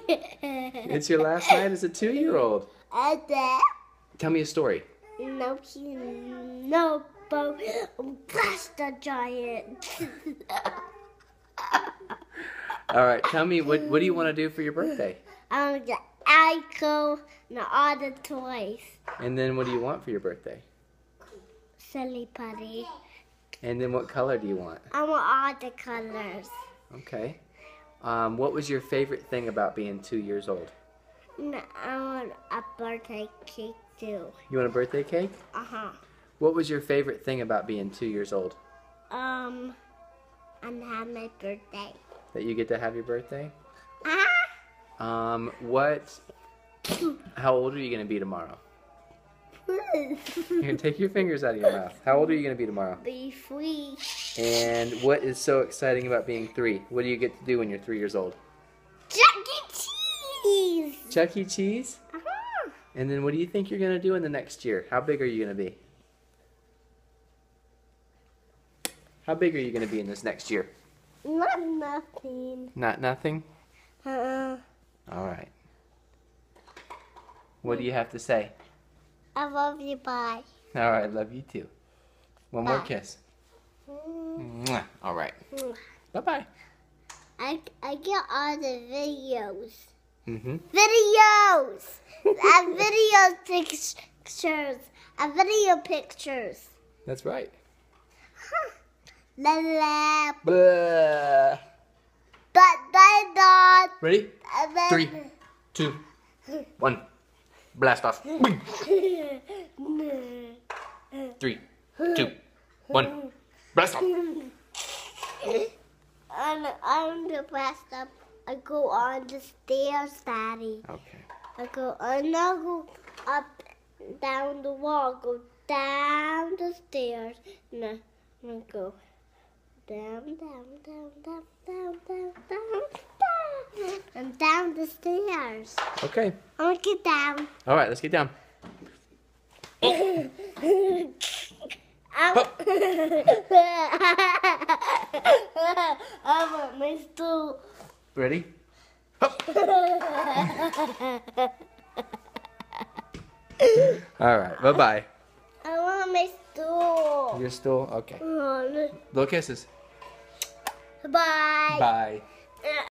It's your last night as a 2-year-old. Tell me a story. No, but blast the giant. All right, tell me, what do you want to do for your birthday? I want to get Ico and all the toys. And then what do you want for your birthday? Silly putty. And then what color do you want? I want all the colors. Okay. What was your favorite thing about being 2 years old? No, I want a birthday cake too. You want a birthday cake? Uh-huh. What was your favorite thing about being 2 years old? And have my birthday. That you get to have your birthday? Ah! How old are you going to be tomorrow? You're going to take your fingers out of your mouth. How old are you going to be tomorrow? Be free. And what is so exciting about being 3? What do you get to do when you're 3 years old? Chuck E. Cheese. Chuck E. Cheese? Uh-huh. And then what do you think you're going to do in the next year? How big are you going to be? How big are you going to be in this next year? Not nothing. Not nothing? Uh-uh. All right. What do you have to say? I love you, bye. All right, love you too. One more Bye. kiss. Mwah. All right. Mm. Bye-bye. I get all the videos. Mm-hmm. Videos! Video pictures. Video pictures. That's right. La la. Blah. Dot. Ready? 3, 2, 1. Blast off. 3, 2, 1. Blast off. I'm the best up. I go on the stairs, Daddy. Okay. I go up, down the wall, go down the stairs, and I go down, and down the stairs. Okay. I want to get down. All right, let's get down. Up. I want my stool. Ready? Hup. All right, bye-bye. I want my stool. Your stool? Okay. Bye. Little kisses. Bye. Bye.